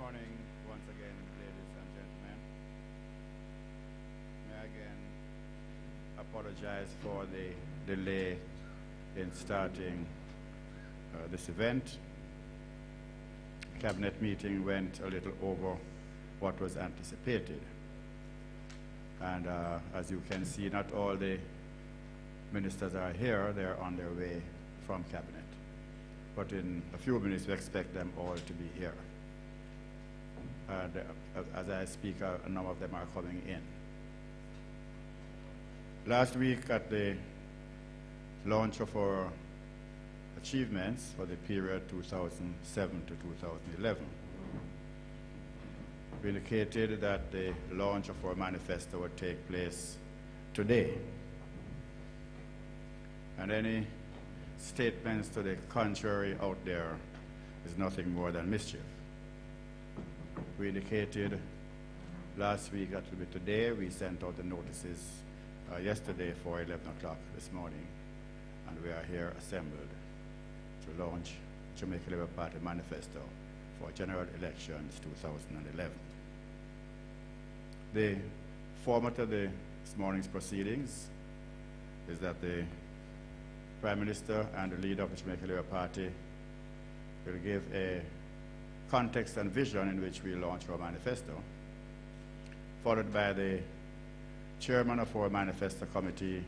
morning once again, ladies and gentlemen. May I again apologize for the delay in starting this event. Cabinet meeting went a little over what was anticipated. And as you can see, not all the ministers are here. They're on their way from Cabinet. But in a few minutes, we expect them all to be here. As I speak, a number of them are coming in. Last week, at the launch of our achievements for the period 2007 to 2011, we indicated that the launch of our manifesto would take place today. And any statements to the contrary out there is nothing more than mischief. We indicated last week that it would be today. We sent out the notices yesterday for 11 o'clock this morning, and we are here assembled to launch Jamaica Labour Party Manifesto for general elections 2011. The format of this morning's proceedings is that the Prime Minister and the leader of the Jamaica Labour Party will give a context and vision in which we launch our manifesto, followed by the chairman of our manifesto committee,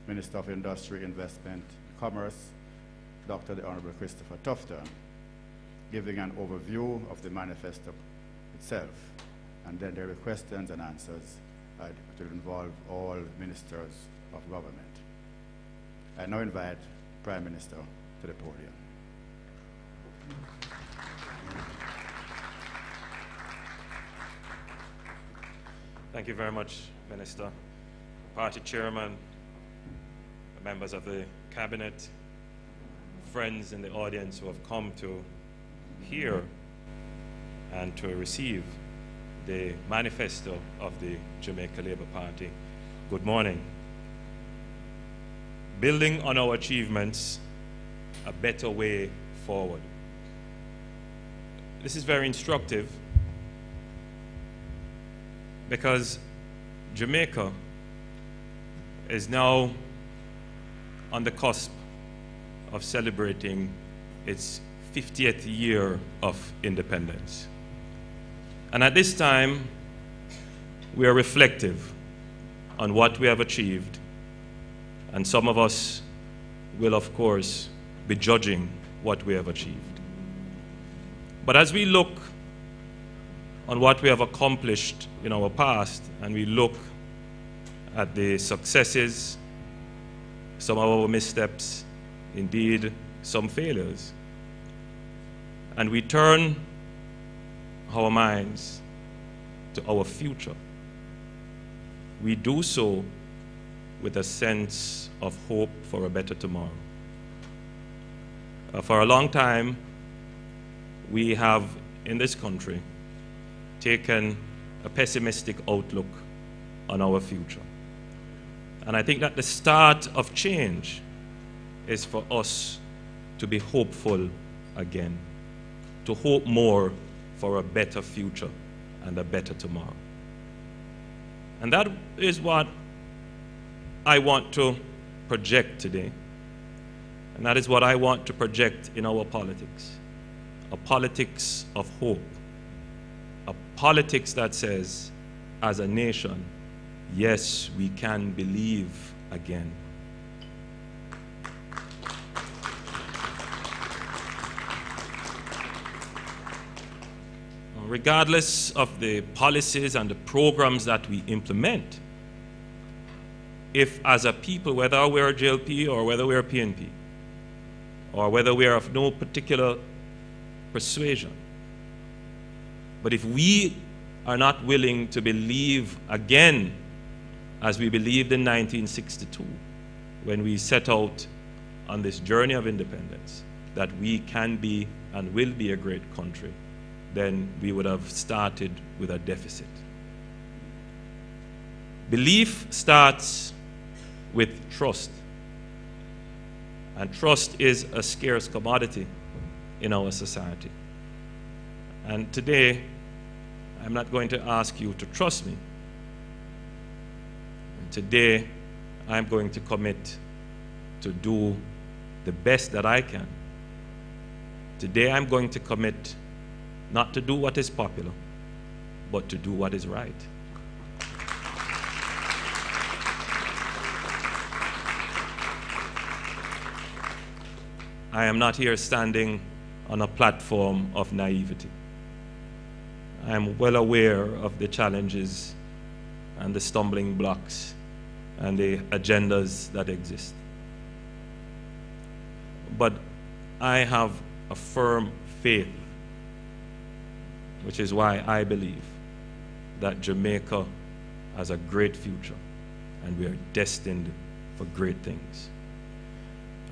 Minister of Industry, Investment, Commerce, Dr. the Honorable Christopher Tufton, giving an overview of the manifesto itself. And then there will be questions and answers that will involve all ministers of government. I now invite Prime Minister to the podium. Thank you very much, Minister. Party Chairman, members of the Cabinet, friends in the audience who have come to hear and to receive the manifesto of the Jamaica Labour Party. Good morning. Building on our achievements, a better way forward. This is very instructive because Jamaica is now on the cusp of celebrating its 50th year of independence. And at this time, we are reflective on what we have achieved, and some of us will, of course, be judging what we have achieved. But as we look on what we have accomplished in our past, and we look at the successes, some of our missteps, indeed some failures, and we turn our minds to our future, we do so with a sense of hope for a better tomorrow. For a long time, we have in this country taken a pessimistic outlook on our future. And I think that the start of change is for us to be hopeful again, to hope more for a better future and a better tomorrow. And that is what I want to project today. And that is what I want to project in our politics. A politics of hope. A politics that says, as a nation, yes, we can believe again. Regardless of the policies and the programs that we implement, if as a people, whether we're a JLP or whether we're a PNP, or whether we are of no particular persuasion, but if we are not willing to believe again as we believed in 1962, when we set out on this journey of independence, that we can be and will be a great country, then we would have started with a deficit. Belief starts with trust. And trust is a scarce commodity in our society. And today, I'm not going to ask you to trust me. And today, I'm going to commit to do the best that I can. Today, I'm going to commit not to do what is popular, but to do what is right. I am not here standing on a platform of naivety. I am well aware of the challenges and the stumbling blocks and the agendas that exist. But I have a firm faith, which is why I believe that Jamaica has a great future and we are destined for great things.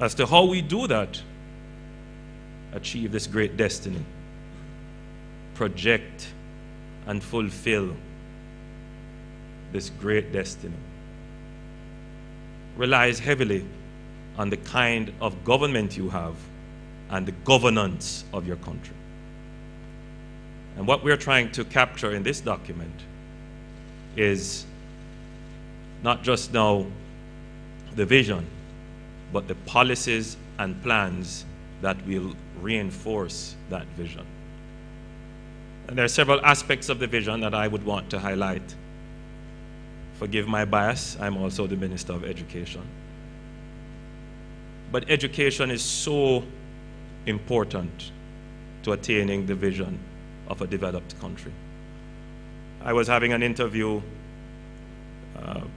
As to how we do that, achieve this great destiny, project and fulfill this great destiny, relies heavily on the kind of government you have and the governance of your country. And what we're trying to capture in this document is not just now the vision, but the policies and plans that will reinforce that vision. And there are several aspects of the vision that I would want to highlight. Forgive my bias, I'm also the Minister of Education. But education is so important to attaining the vision of a developed country. I was having an interview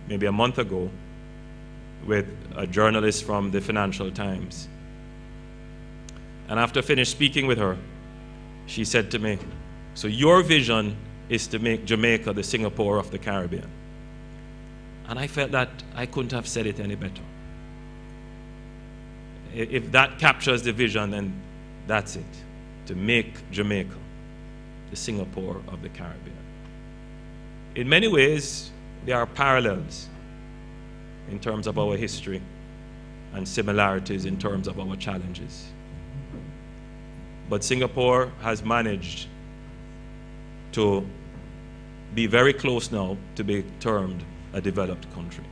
maybe a month ago with a journalist from the Financial Times. And after finished speaking with her, she said to me, "So your vision is to make Jamaica the Singapore of the Caribbean." And I felt that I couldn't have said it any better. If that captures the vision, then that's it. To make Jamaica the Singapore of the Caribbean. In many ways, there are parallels in terms of our history and similarities in terms of our challenges. But Singapore has managed to be very close now to be termed a developed country.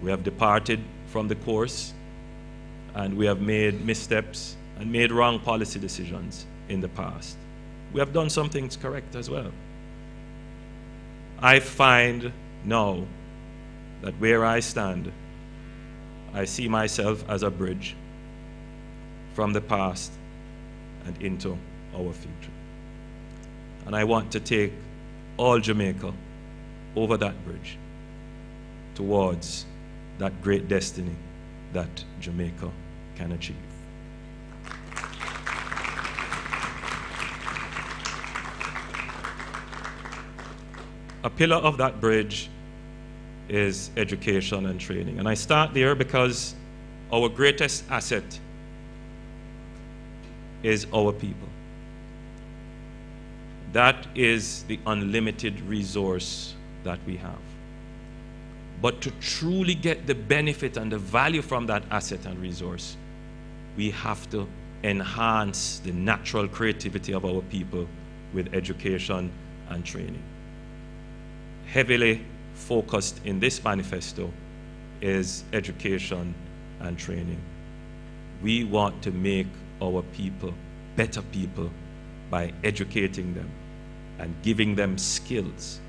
We have departed from the course and we have made missteps and made wrong policy decisions in the past. We have done some things correct as well. I find now that where I stand, I see myself as a bridge from the past and into our future. And I want to take all Jamaica over that bridge towards that great destiny that Jamaica can achieve. A pillar of that bridge is education and training. And I start there because our greatest asset is our people. That is the unlimited resource that we have. But to truly get the benefit and the value from that asset and resource, we have to enhance the natural creativity of our people with education and training. Heavily focused in this manifesto is education and training. We want to make our people better people by educating them and giving them skills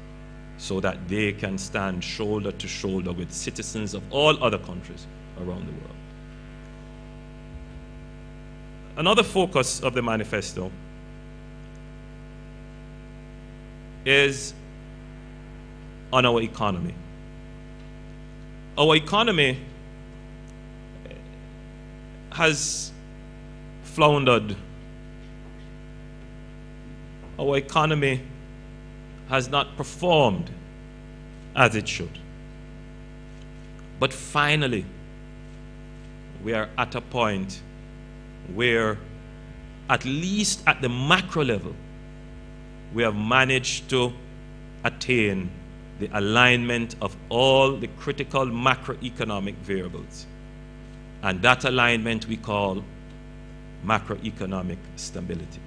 so that they can stand shoulder to shoulder with citizens of all other countries around the world. Another focus of the manifesto is on our economy. Our economy has floundered. Our economy has not performed as it should. But finally, we are at a point where, at least at the macro level, we have managed to attain the alignment of all the critical macroeconomic variables. And that alignment we call macroeconomic stability.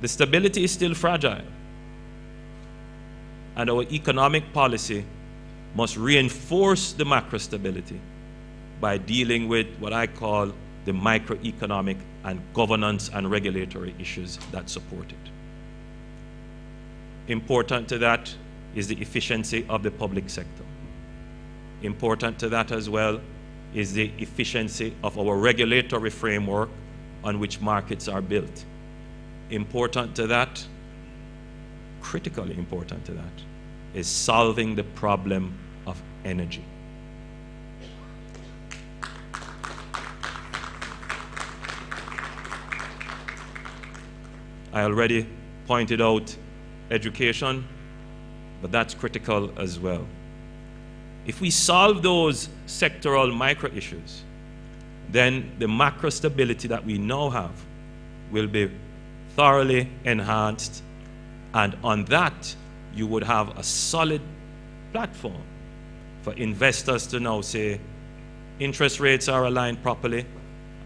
the stability is still fragile. And our economic policy must reinforce the macro stability by dealing with what I call the microeconomic and governance and regulatory issues that support it. Important to that is the efficiency of the public sector. Important to that as well is the efficiency of our regulatory framework on which markets are built. Important to that, critically important to that, is solving the problem of energy. I already pointed out education, but that's critical as well. If we solve those sectoral micro issues, then the macro stability that we now have will be thoroughly enhanced, and on that you would have a solid platform for investors to now say, interest rates are aligned properly,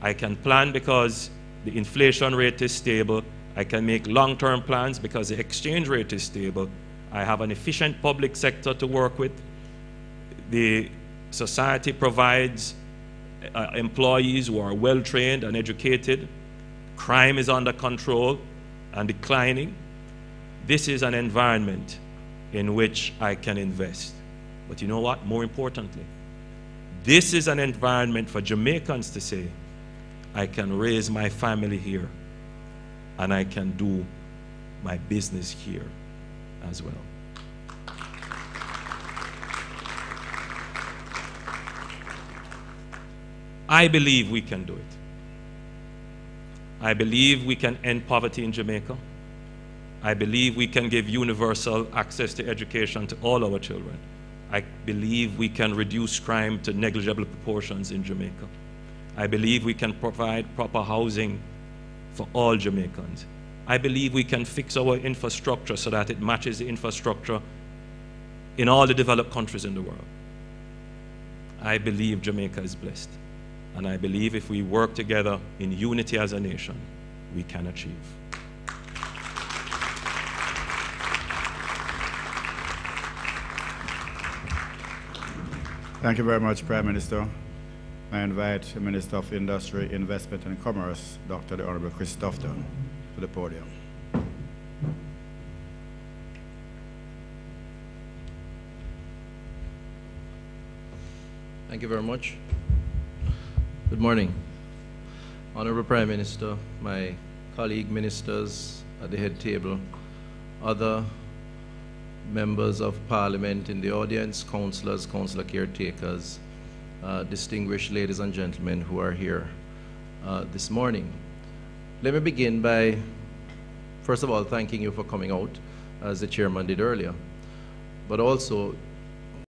I can plan because the inflation rate is stable, I can make long-term plans because the exchange rate is stable, I have an efficient public sector to work with, the society provides employees who are well-trained and educated, crime is under control and declining. This is an environment in which I can invest. But you know what? More importantly, this is an environment for Jamaicans to say, I can raise my family here and I can do my business here as well. I believe we can do it. I believe we can end poverty in Jamaica. I believe we can give universal access to education to all our children. I believe we can reduce crime to negligible proportions in Jamaica. I believe we can provide proper housing for all Jamaicans. I believe we can fix our infrastructure so that it matches the infrastructure in all the developed countries in the world. I believe Jamaica is blessed. And I believe if we work together in unity as a nation, we can achieve. Thank you very much, Prime Minister. I invite the Minister of Industry, Investment and Commerce, Dr. the Honorable Chris Tufton, to the podium. Thank you very much. Good morning. Honorable Prime Minister, my colleague ministers at the head table, other members of Parliament in the audience, councillors, councillor caretakers, distinguished ladies and gentlemen who are here this morning. Let me begin by, first of all, thanking you for coming out, as the chairman did earlier, but also